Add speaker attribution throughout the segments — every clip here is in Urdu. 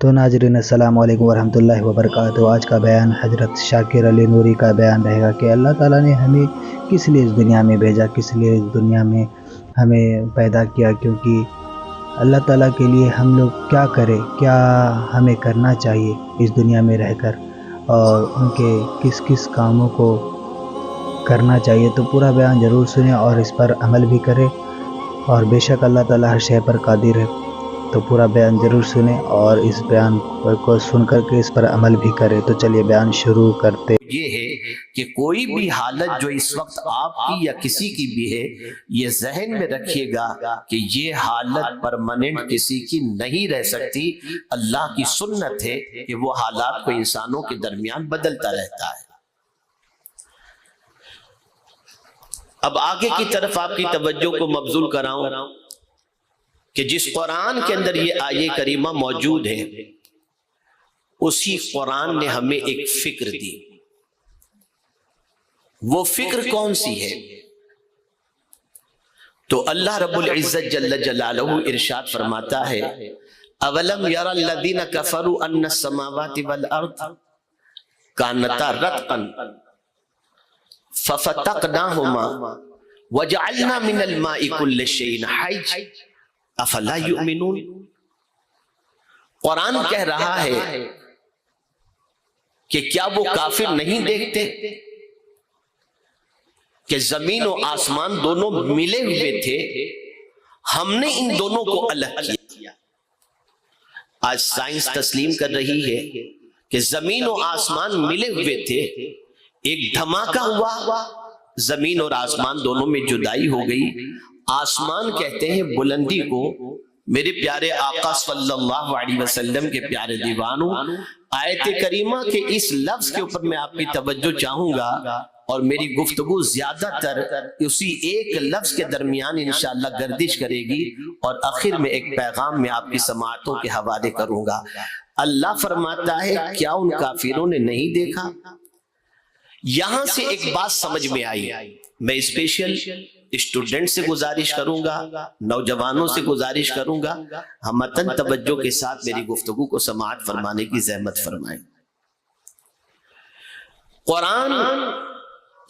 Speaker 1: تو ناظرین السلام علیکم ورحمۃ اللہ وبرکاتہ۔ آج کا بیان حضرت شاکر علی نوری کا بیان رہے گا کہ اللہ تعالیٰ نے ہمیں کس لیے اس دنیا میں بھیجا، کس لیے اس دنیا میں ہمیں پیدا کیا، کیونکہ اللہ تعالیٰ کے لیے ہم لوگ کیا کریں، کیا ہمیں کرنا چاہیے اس دنیا میں رہ کر، اور ان کے کس کس کاموں کو کرنا چاہیے۔ تو پورا بیان ضرور سنیں اور اس پر عمل بھی کریں، اور بے شک اللہ تعالیٰ ہر شے پر قادر ہے۔ تو پورا بیان ضرور سنیں اور اس بیان کو سن کر کے اس پر عمل بھی کریں۔ تو چلیے بیان شروع کرتے۔
Speaker 2: یہ ہے کہ کوئی بھی حالت جو اس وقت آپ کی یا کسی کی بھی ہے، یہ ذہن میں رکھیے گا کہ یہ حالت پرماننٹ کسی کی نہیں رہ سکتی۔ اللہ کی سنت ہے کہ وہ حالات کو انسانوں کے درمیان بدلتا رہتا ہے۔ اب آگے کی طرف آپ کی توجہ کو مبذول کراؤں کہ جس قرآن کے اندر یہ آیے کریمہ موجود ہے، اسی قرآن نے ہمیں ایک فکر دی۔ وہ فکر کون سی ہے؟ تو اللہ رب العزت جل جلالہ ارشاد فرماتا ہے، اولم یری الذین کفروا ان السماوات والارض کانتا رتقا ففتقناہما وجعلنا من الماء کل شیء حی افلا یؤمنون۔ قرآن کہہ رہا ہے کہ کیا وہ کافر نہیں دیکھتے کہ زمین و آسمان دونوں ملے ہوئے تھے، ہم نے ان دونوں کو الگ کیا۔ آج سائنس تسلیم کر رہی ہے کہ زمین و آسمان ملے ہوئے تھے، ایک دھماکہ ہوا، زمین اور آسمان دونوں میں جدائی ہو گئی۔ آسمان کہتے ہیں بلندی کو۔ میرے پیارے آقا صلی اللہ علیہ وسلم کے پیارے دیوانوں، آیت کریمہ کے اس لفظ کے اوپر میں آپ کی توجہ چاہوں گا، اور میری گفتگو زیادہ تر اسی ایک لفظ کے درمیان انشاءاللہ گردش کرے گی، اور آخر میں ایک پیغام میں آپ کی سماعتوں کے حوالے کروں گا۔ اللہ فرماتا ہے کیا ان کافروں نے نہیں دیکھا؟ یہاں سے ایک بات سمجھ میں آئی۔ میں اسپیشل اسٹوڈنٹ سے گزارش کروں گا، نوجوانوں سے گزارش کروں گا، ہمتن توجہ کے ساتھ میری گفتگو کو سماعت فرمانے کی زحمت فرمائیں۔ قرآن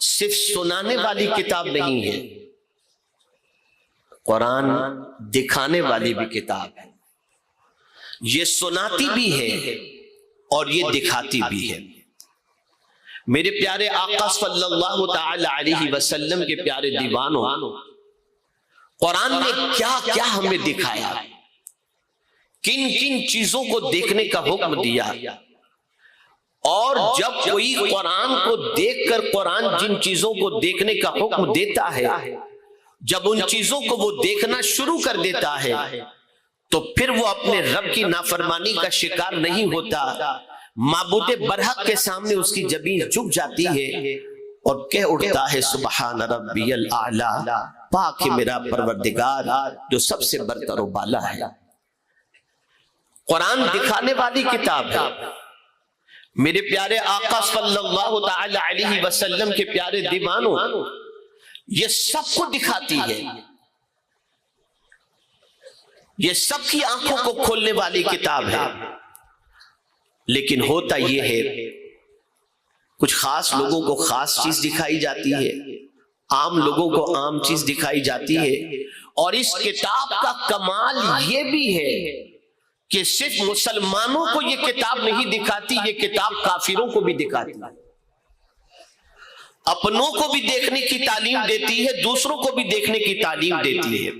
Speaker 2: صرف سنانے والی کتاب نہیں ہے، قرآن دکھانے والی بھی کتاب ہے۔ یہ سناتی بھی ہے اور یہ دکھاتی بھی ہے۔ میرے پیارے آقا صلی اللہ تعالی علیہ وسلم کے پیارے دیوانوں، قرآن نے کیا کیا ہمیں دکھایا، کن کن چیزوں کو دیکھنے کا حکم دیا، اور جب کوئی قرآن کو دیکھ کر قرآن جن چیزوں کو دیکھنے کا حکم دیتا ہے، جب ان چیزوں کو وہ دیکھنا شروع کر دیتا ہے تو پھر وہ اپنے رب کی نافرمانی کا شکار نہیں ہوتا۔ معبود برحق کے سامنے اس کی جبین جھک جاتی ہے اور کہہ اٹھتا ہے سبحان ربی الاعلی، پاک ہے میرا پروردگار جو سب سے برتر و بالا ہے۔ قرآن دکھانے والی کتاب ہے۔ میرے پیارے آقا صلی اللہ تعالی علیہ وسلم کے پیارے دیوانوں، یہ سب کو دکھاتی ہے، یہ سب کی آنکھوں کو کھولنے والی کتاب ہے۔ لیکن ہوتا یہ ہے کچھ خاص لوگوں کو خاص چیز دکھائی جاتی ہے، عام لوگوں کو عام چیز دکھائی جاتی ہے، اور اس کتاب کا کمال یہ بھی ہے کہ صرف مسلمانوں کو یہ کتاب نہیں دکھاتی، یہ کتاب کافروں کو بھی دکھاتی ہے، اپنوں کو بھی دیکھنے کی تعلیم دیتی ہے، دوسروں کو بھی دیکھنے کی تعلیم دیتی ہے۔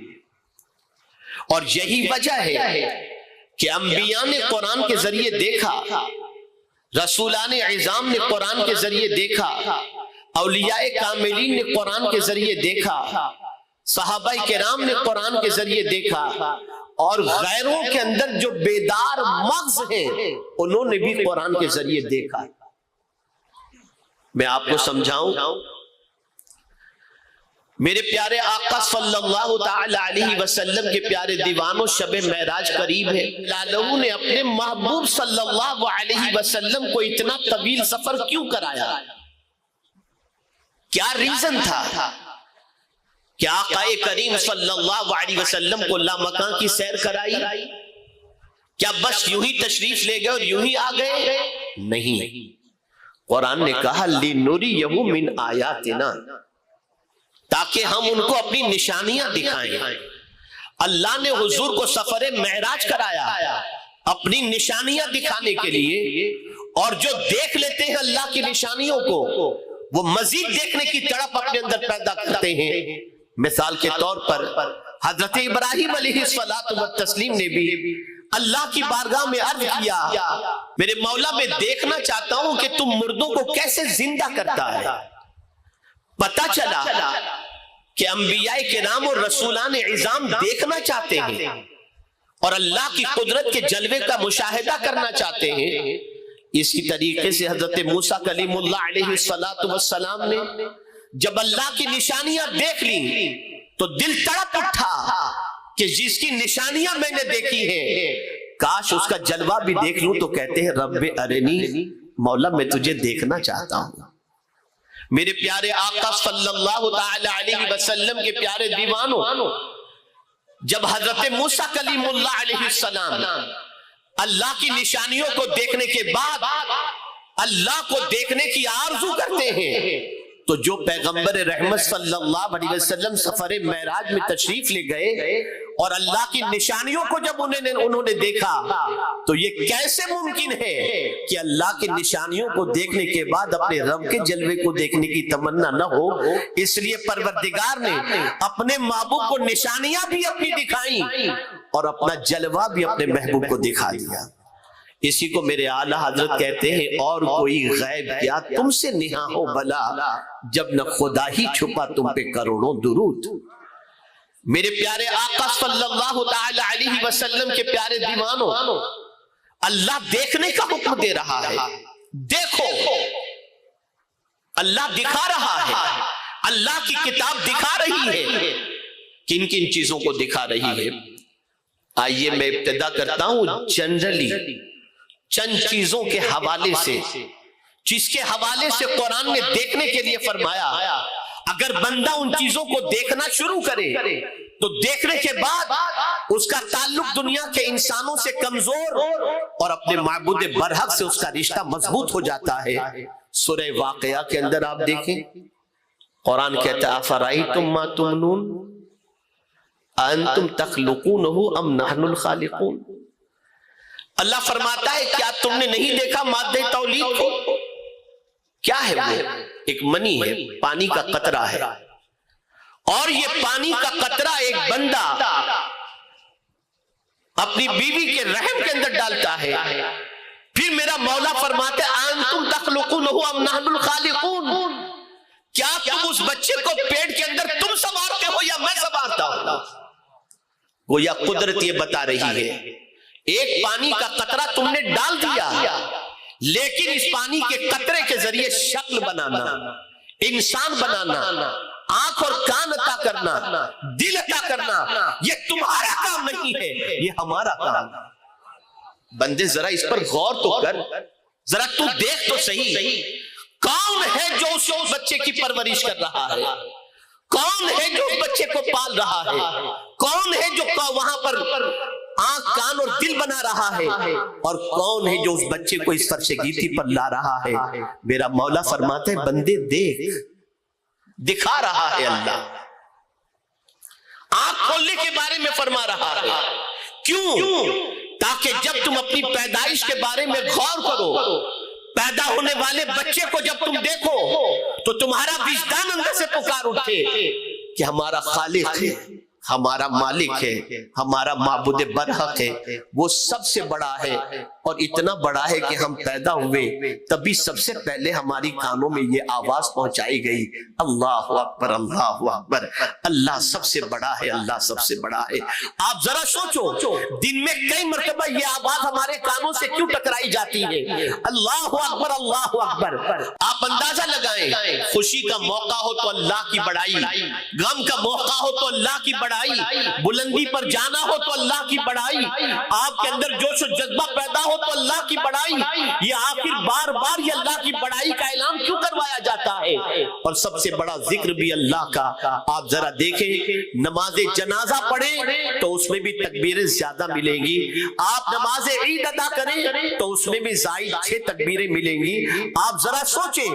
Speaker 2: اور یہی وجہ ہے کہ انبیاء نے قرآن کے ذریعے دیکھا، رسولان اعظام نے قرآن کے ذریعے دیکھا، اولیاء کاملین نے قرآن کے ذریعے دیکھا، صحابہ کرام نے قرآن کے ذریعے دیکھا، اور غیروں کے اندر جو بیدار مغز ہیں انہوں نے بھی قرآن کے ذریعے دیکھا۔ میں آپ کو سمجھاؤں، میرے پیارے آقا صلی اللہ تعالی علیہ وسلم کے پیارے دیوانوں، شب معراج قریب ہے۔ لالہ نے اپنے محبوب صلی اللہ علیہ وسلم کو اتنا طویل سفر کیوں کرایا؟ کیا ریزن تھا کہ آقا کریم صلی اللہ علیہ وسلم کو لامکان کی سیر کرائی؟ کیا بس یوں ہی تشریف لے گئے اور یوں ہی آ گئے؟ نہیں، قرآن نے کہا لِنُرِيَهُ مِنْ آیاتنا، تاکہ ہم ان کو اپنی نشانیاں دکھائیں۔ اللہ نے حضور کو سفر معراج کرایا اپنی نشانیاں دکھانے کے لیے، اور جو دیکھ لیتے ہیں اللہ کی نشانیوں کو وہ مزید دیکھنے کی تڑپ اپنے اندر پیدا کرتے ہیں۔ مثال کے طور پر حضرت ابراہیم علیہ السلام نے بھی اللہ کی بارگاہ میں عرض کیا، میرے مولا میں دیکھنا چاہتا ہوں کہ تم مردوں کو کیسے زندہ کرتا ہے۔ پتہ چلا کہ انبیاء کرام اور رسولان عظام دیکھنا چاہتے ہیں اور اللہ کی قدرت کے جلوے کا مشاہدہ کرنا چاہتے ہیں۔ اسی طریقے سے حضرت موسیٰ کلیم اللہ علیہ السلام نے جب اللہ کی نشانیاں دیکھ لی تو دل تڑپ اٹھا کہ جس کی نشانیاں میں نے دیکھی ہیں کاش اس کا جلوہ بھی دیکھ لوں، تو کہتے ہیں رب ارنی، مولا میں تجھے دیکھنا چاہتا ہوں۔ میرے پیارے آقا صلی اللہ تعالی علیہ وسلم کے پیارے دیوانوں، جب حضرت موسیٰ کلیم اللہ علیہ السلام اللہ کی نشانیوں کو دیکھنے کے بعد اللہ کو دیکھنے کی آرزو کرتے ہیں، تو جو پیغمبر رحمت صلی اللہ علیہ وسلم سفر معراج میں تشریف لے گئے اور اللہ کی نشانیوں کو جب انہوں نے دیکھا تو یہ کیسے ممکن ہے کہ اللہ کی نشانیوں کو دیکھنے کے بعد اپنے رب کے جلوے کو دیکھنے کی تمنا نہ ہو۔ اس لیے پروردگار نے اپنے محبوب کو نشانیاں بھی اپنی دکھائیں اور اپنا جلوہ بھی اپنے محبوب کو دکھا دیا۔ اسی کو میرے اعلیٰ حضرت کہتے ہیں، اور کوئی غیب کیا تم سے نہا ہو بلا، جب نہ خدا ہی چھپا تم پہ کروڑوں درود۔ میرے پیارے آقا صلی اللہ تعالی علیہ وسلم کے پیارے دیوانوں، اللہ دیکھنے کا حکم دے رہا ہے، دیکھو اللہ دکھا رہا ہے، اللہ کی کتاب دکھا رہی ہے۔ کن کن چیزوں کو دکھا رہی ہے؟ آئیے میں ابتدا کرتا ہوں جنرلی چند چیزوں کے حوالے سے، جس کے حوالے سے قرآن نے دیکھنے کے لیے فرمایا۔ اگر بندہ ان چیزوں کو دیکھنا شروع کرے تو دیکھنے کے بعد اس کا تعلق دنیا کے انسانوں سے کمزور اور اپنے معبود برحق سے اس کا رشتہ مضبوط ہو جاتا ہے۔ سورہ واقعہ کے اندر آپ دیکھیں، قرآن کہتا ہے افرائیتم ما تمنون انتم تخلقونہ ام نحن الخالقون۔ اللہ فرماتا ہے کیا تم نے نہیں دیکھا مادہ تولید کو؟ کیا ہے وہ؟ ایک منی ہے، پانی کا قطرہ ہے، اور یہ پانی کا قطرہ ایک بندہ اپنی بیوی کے رحم کے اندر ڈالتا ہے، پھر میرا مولا فرماتے انتم تخلقونہ ام نحن الخالقون، کیا تم اس بچے کو پیٹ کے اندر تم سنوارتے ہو یا میں سنوارتا ہوں؟ گویا قدرت یہ بتا رہی ہے ایک پانی کا قطرہ تم نے ڈال دیا، لیکن اس پانی کے قطرے کے ذریعے شکل بنانا، انسان بنانا، آنکھ اور کان عطا کرنا، دل عطا کرنا، یہ تمہارا کام نہیں ہے، یہ ہمارا کام۔ بندے ذرا اس پر غور تو کر، ذرا تو دیکھ تو صحیح، کون ہے جو اس بچے کی پرورش کر رہا ہے؟ کون ہے جو اس بچے کو پال رہا ہے؟ کون ہے جو وہاں پر آنکھ کان اور دل بنا رہا ہے؟ اور کون ہے جو اس بچے کو اس فرش گیتی پر لا رہا ہے؟ میرا مولا فرماتے ہیں بندے دیکھ، دکھا رہا ہے اللہ، آنکھ کھولنے کے بارے میں فرما رہا ہے۔ کیوں؟ تاکہ جب تم اپنی پیدائش کے بارے میں غور کرو، پیدا ہونے والے بچے کو جب تم دیکھو تو تمہارا وجدان اندر سے پکار اٹھے کہ ہمارا خالق ہے، ہمارا مالک ہے، ہمارا معبود برحق ہے، وہ سب سے بڑا ہے، اور اتنا بڑا ہے کہ ہم پیدا ہوئے تبھی سب سے پہلے ہماری کانوں میں یہ آواز پہنچائی گئی، اللہ اکبر اللہ اکبر، اللہ سب سے بڑا ہے، اللہ سب سے بڑا ہے۔ آپ ذرا سوچو دن میں کئی مرتبہ یہ آواز ہمارے کانوں سے کیوں ٹکرائی جاتی ہے، اللہ اکبر اللہ اکبر۔ آپ اندازہ لگائیں، خوشی کا موقع ہو تو اللہ کی بڑائی، غم کا موقع ہو تو اللہ کی بڑائی، بلندی پر جانا ہو تو اللہ کی بڑائی، آپ کے اندر جوش و جذبہ پیدا ہو ہو تو اللہ کی بڑائی، یہ آخر بار بار یہ اللہ کی بڑائی کا اعلان کیوں کروایا جاتا ہے؟ اور سب سے بڑا ذکر بھی اللہ کا۔ آپ ذرا دیکھیں، نماز جنازہ پڑھیں تو اس میں بھی تکبیریں زیادہ ملیں گی، آپ نماز عید ادا کریں تو اس میں بھی زائد 6 تکبیریں ملیں گی۔ آپ ذرا سوچیں،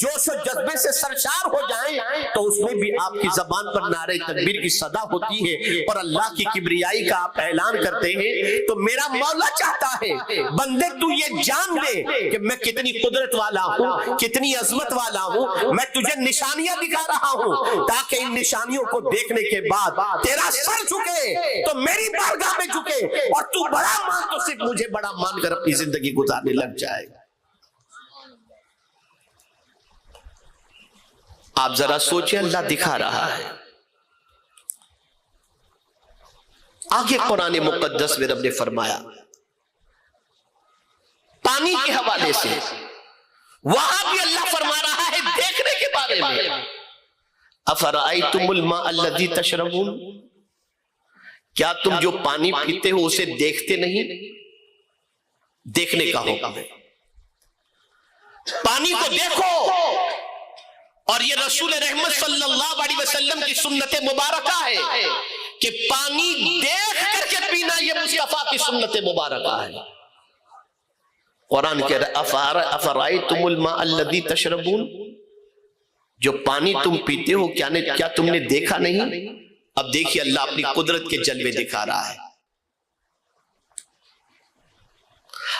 Speaker 2: جوش و جذبے سے سرشار ہو جائیں تو اس میں بھی آپ کی زبان پر نعرہ تکبیر کی صدا ہوتی ہے اور اللہ کی کبریائی کا آپ اعلان کرتے ہیں۔ تو میرا مولا چاہتا ہے بندے تو یہ جان دے کہ میں کتنی قدرت والا ہوں، کتنی عظمت والا ہوں، میں تجھے نشانیاں دکھا رہا ہوں تاکہ ان نشانیوں کو دیکھنے کے بعد تیرا سر جھکے تو میری بارگاہ میں جھکے، اور تو بڑا مان تو صرف مجھے بڑا مان کر اپنی زندگی گزارنے لگ جائے۔ آپ ذرا سوچیں، اللہ دکھا رہا ہے۔ آگے قرآن مقدس میں رب نے فرمایا پانی کے حوالے سے، وہاں بھی اللہ فرما رہا ہے دیکھنے کے بارے میں، افرأیتم الماء الذی تشربون، کیا تم جو پانی پیتے ہو اسے دیکھتے نہیں؟ دیکھنے کا حکم ہے، پانی کو دیکھو۔ اور یہ رسول رحمت صلی اللہ علیہ وسلم کی سنت مبارکہ ہے کہ پانی دیکھ کر کے پینا، یہ مصطفیٰ کی سنت مبارکہ ہے۔ قرآن کہہ رہا ہے افرأیتم الماء الذی تشربون، جو پانی تم پیتے ہو کیا تم نے دیکھا نہیں؟ اب دیکھیے اللہ اپنی قدرت کے جلوے دکھا رہا ہے۔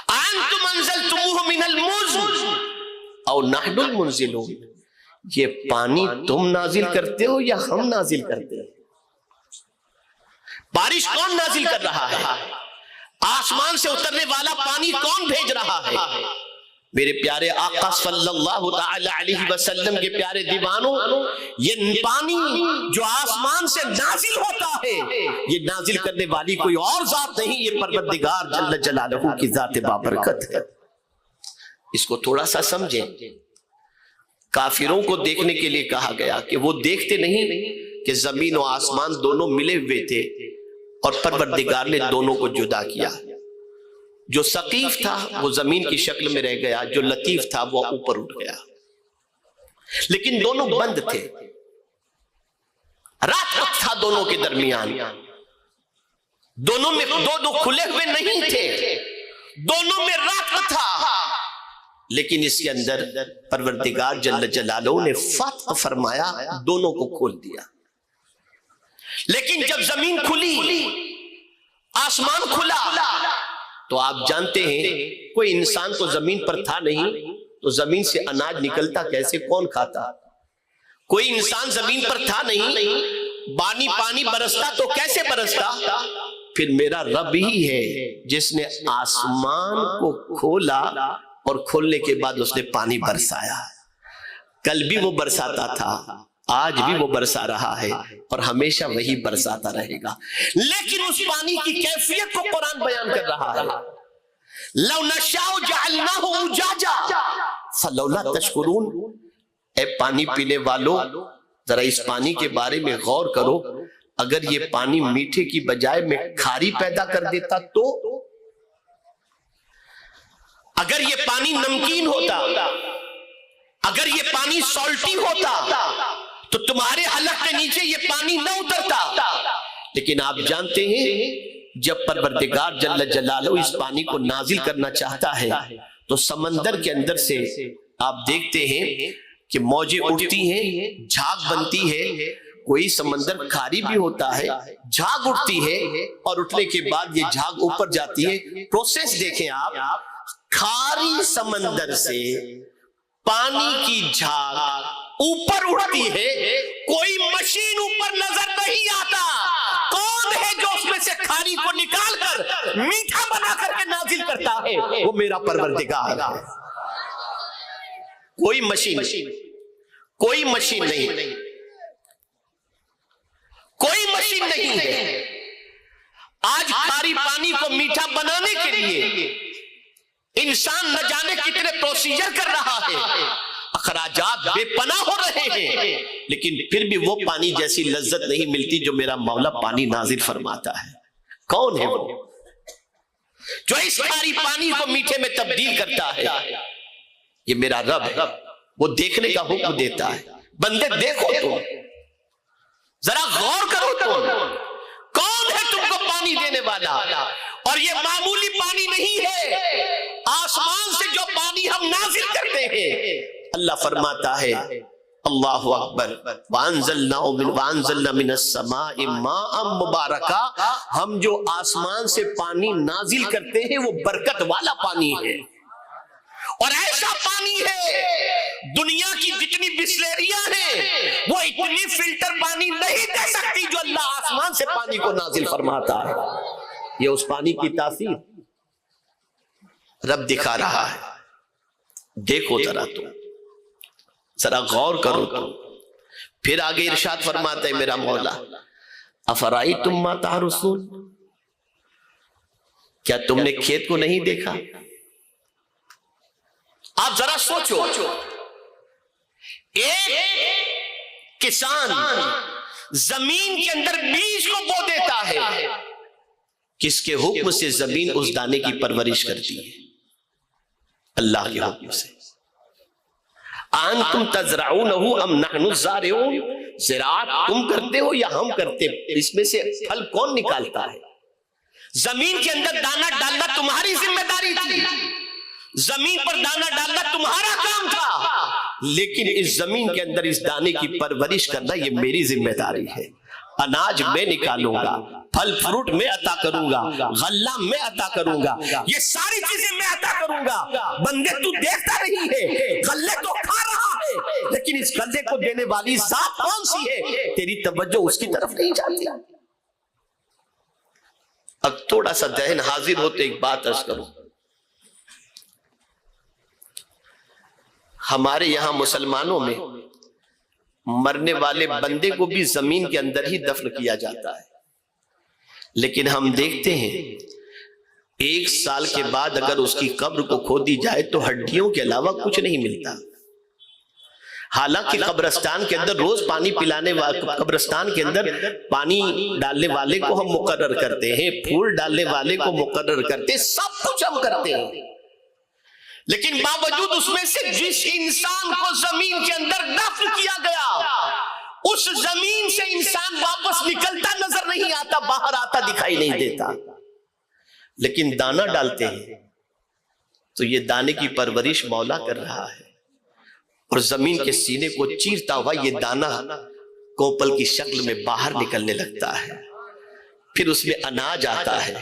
Speaker 2: انتم انزلتموہ من المزن او نحن المنزلون، یہ پانی تم نازل کرتے ہو یا ہم نازل کرتے ہیں؟ بارش کون نازل کر رہا ہے؟ آسمان سے اترنے والا پانی کون بھیج رہا ہے؟ میرے پیارے آقا صلی اللہ تعالی علیہ وسلم کے پیارے دیوانوں، یہ پانی جو آسمان سے نازل ہوتا ہے، یہ نازل کرنے والی کوئی اور ذات نہیں، یہ پروردگار جل جلالہ کی ذات بابرکت ہے۔ اس کو تھوڑا سا سمجھیں۔ کافروں کو دیکھنے کے لیے کہا گیا کہ وہ دیکھتے نہیں کہ زمین و آسمان دونوں ملے ہوئے تھے اور پروردگار نے دونوں کو جدا کیا۔ جو ثقیف تھا وہ زمین کی شکل میں رہ گیا، جو لطیف تھا وہ اوپر اٹھ گیا، لیکن دونوں بند تھے، رات وقت تھا دونوں کے درمیان، دونوں میں دو کھلے ہوئے نہیں تھے، دونوں میں رات تھا، لیکن اس کے اندر پروردگار جل جلالہ نے فتح فرمایا، دونوں کو کھول دیا۔ لیکن جب زمین کھلی، آسمان کھلا، تو آپ جانتے ہیں کوئی انسان تو زمین پر تھا نہیں، تو زمین سے اناج نکلتا کیسے، کون کھاتا؟ کوئی انسان زمین پر تھا نہیں، پانی برستا تو کیسے برستا؟ پھر میرا رب ہی ہے جس نے آسمان کو کھولا اور کھولنے کے بعد اس نے پانی برسایا۔ کل بھی وہ برساتا تھا، آج بھی وہ برسا رہا ہے اور ہمیشہ وہی برساتا رہے گا۔ لیکن اس پانی کی کیفیت کو قرآن بیان کر رہا ہے، لَوْ نَشَاءُ جَعَلْنَاهُ أُجَاجًا فَلَوْلَا تَشْكُرُونَ۔ اے پانی پینے والو، ذرا اس پانی کے بارے میں غور کرو، اگر یہ پانی میٹھے کی بجائے میں کھاری پیدا کر دیتا تو؟ اگر یہ پانی نمکین ہوتا، اگر یہ پانی سالٹی ہوتا تو تمہارے حلق کے نیچے یہ پانی نہ اترتا۔ لیکن آپ جانتے ہیں جب پروردگار جل جلالہ اس پانی کو نازل کرنا چاہتا ہے تو سمندر کے اندر سے آپ دیکھتے ہیں کہ موجیں اٹھتی ہیں، جھاگ بنتی ہے، کوئی سمندر کھاری بھی ہوتا ہے، جھاگ اٹھتی ہے اور اٹھنے کے بعد یہ جھاگ اوپر جاتی ہے۔ پروسیس دیکھیں آپ، کھاری سمندر سے پانی کی جھاگ اوپر اٹھتی ہے، کوئی مشین اوپر نظر نہیں آتا، کون ہے جو اس میں سے کھاری کو نکال کر میٹھا بنا کر کے نازل کرتا ہے؟ وہ میرا پروردگار ہے۔ کوئی مشین نہیں، کوئی مشین نہیں ہے۔ آج کھاری پانی کو میٹھا بنانے کے لیے انسان نہ جانے کتنے پروسیجر کر رہا ہے، اخراجات بے پناہ ہو رہے ہیں، لیکن پھر بھی وہ پانی جیسی لذت نہیں ملتی جو میرا مولا پانی نازل فرماتا ہے۔ کون ہے وہ؟ جو اس کھاری پانی کو میٹھے میں تبدیل کرتا ہے، یہ میرا رب ہے، وہ دیکھنے کا حکم دیتا ہے۔ بندے دیکھو تم، ذرا غور کرو تم، کون ہے تم کو پانی دینے والا؟ اور یہ معمولی پانی نہیں ہے، آسمان سے جو پانی ہم نازل کرتے ہیں، اللہ فرماتا ہے اللہ اکبر، وَأَنزَلْنَا مِنَ السَّمَاءِ مَاءً مُبَارَكًا، ہم جو آسمان سے پانی نازل کرتے ہیں وہ برکت والا پانی ہے، اور ایسا پانی ہے دنیا کی جتنی بسلریاں ہیں وہ اتنی فلٹر پانی نہیں دے سکتی جو اللہ آسمان سے پانی کو نازل فرماتا ہے۔ یہ اس پانی کی تاثیر رب دکھا رہا ہے، دیکھو ذرا تم، ذرا غور کرو تم۔ پھر آگے ارشاد فرماتا ہے میرا مولا، افرائیتم ما تحرثون، کیا تم نے کھیت کو نہیں دیکھا؟ آپ ذرا سوچو، ایک کسان زمین کے اندر بیج کو بو دیتا ہے، کس کے حکم سے زمین اس دانے کی پرورش کرتی ہے؟ اللہ کے حکم سے۔ انتم تزرعونہ ام نحن الزارعون، زراعت تم کرتے ہو یا ہم کرتے؟ اس میں سے پھل کون نکالتا ہے؟ زمین کے اندر دانا ڈالنا تمہاری ذمہ داری تھی، زمین پر دانا ڈالنا تمہارا کام تھا، لیکن اس زمین کے اندر اس دانے کی پرورش کرنا یہ میری ذمہ داری ہے۔ اناج میں نکالوں گا، پھل فروٹ میں عطا کروں گا، غلہ میں عطا کروں گا، یہ ساری چیزیں میں عطا کروں گا۔ بندے تو دیکھتا رہی ہے، غلے تو کھا رہا ہے، لیکن اس غلے کو دینے والی ذات کون سی ہے؟ تیری توجہ اس کی طرف نہیں جاتی۔ اب تھوڑا سا ذہن حاضر ہو تو ایک بات عرض کروں، ہمارے یہاں مسلمانوں میں مرنے والے بندے کو بھی زمین کے اندر ہی دفن کیا جاتا ہے، لیکن ہم دیکھتے ہیں 1 سال کے بعد اگر اس کی قبر کو کھودی جائے تو ہڈیوں کے علاوہ کچھ نہیں ملتا۔ حالانکہ قبرستان کے اندر روز پانی پلانے والے، قبرستان کے اندر پانی ڈالنے والے کو ہم مقرر کرتے ہیں، پھول ڈالنے والے کو مقرر کرتے ہیں، سب کچھ ہم کرتے ہیں، لیکن باوجود اس میں سے جس انسان کو زمین کے اندر دفن کیا گیا، اس زمین سے انسان واپس نکلتا نظر نہیں آتا، باہر آتا دکھائی نہیں دیتا، لیکن دانا ڈالتے ہیں تو یہ دانے کی پرورش مولا کر رہا ہے، اور زمین کے سینے کو چیرتا ہوا یہ دانا کوپل کی شکل میں باہر نکلنے لگتا ہے، پھر اس میں اناج آتا ہے،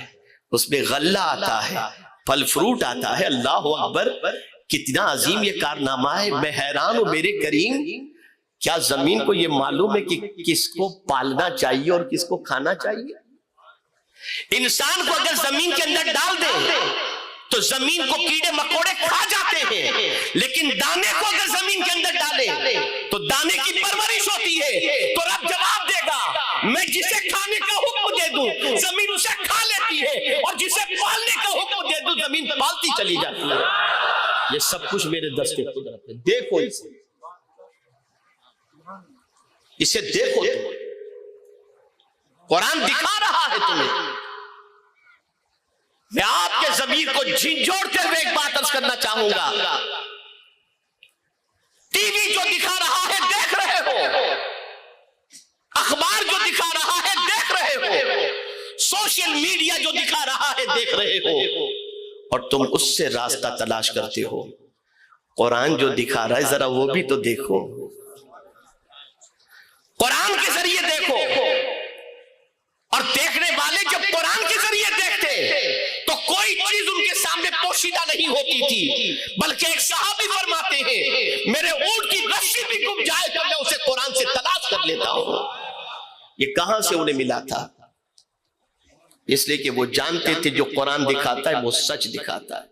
Speaker 2: اس میں غلہ آتا ہے، پھل فروٹ آتا ہے۔ اللہ اکبر، کتنا عظیم یہ کارنامہ ہے۔ میں حیران ہوں میرے کریم، کیا زمین کو یہ معلوم ہے کہ کس کو پالنا چاہیے اور کس کو کھانا چاہیے؟ انسان کو اگر زمین کے اندر ڈال دیں تو زمین کو کیڑے مکوڑے کھا جاتے ہیں، لیکن دانے کو اگر زمین کے اندر ڈالیں تو دانے کی پرورش ہوتی ہے۔ تو رب جواب دے گا، میں جسے کھانے کا حکم دے دوں زمین اسے کھا لیتی ہے، اور جسے پالنے کا حکم دے دوں زمین پالتی چلی جاتی ہے۔ یہ سب کچھ میرے دست قدرت ہے، دیکھو اسے دیکھو، تم قرآن دکھا رہا ہے تمہیں۔ میں آپ کے ضمیر کو جھنجھوڑتے ہوئے ایک بات عرض کرنا چاہوں گا، ٹی وی جو دکھا رہا ہے دیکھ رہے ہو، اخبار جو دکھا رہا ہے دیکھ رہے ہو، سوشل میڈیا جو دکھا رہا ہے دیکھ رہے ہو، اور تم اس سے راستہ تلاش کرتے ہو۔ قرآن جو دکھا رہا ہے ذرا وہ بھی تو دیکھو، قرآن کے ذریعے دیکھو۔ اور دیکھنے والے جب قرآن کے ذریعے دیکھتے تو کوئی چیز ان کے سامنے پوشیدہ نہیں ہوتی تھی، بلکہ ایک صحابی فرماتے ہیں میرے اونٹ کی رسی بھی گم جائے تو میں اسے قرآن سے تلاش کر لیتا ہوں۔ یہ کہاں سے انہیں ملا تھا؟ اس لیے کہ وہ جانتے تھے جو قرآن دکھاتا ہے وہ سچ دکھاتا ہے۔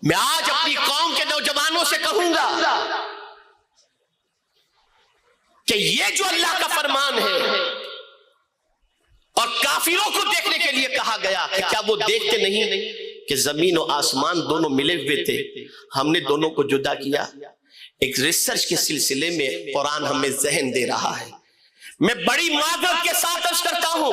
Speaker 2: میں آج اپنی قوم کے نوجوانوں سے کہوں گا کہ یہ جو اللہ کا فرمان ہے، اور کافروں کو دیکھنے کے لیے کہا گیا کہ کیا وہ دیکھتے نہیں کہ زمین و آسمان دونوں ملے ہوئے تھے، ہم نے دونوں کو جدا کیا۔ ایک ریسرچ کے سلسلے میں قرآن ہمیں ذہن دے رہا ہے۔ میں بڑی معذرت کے ساتھ عرض کرتا ہوں،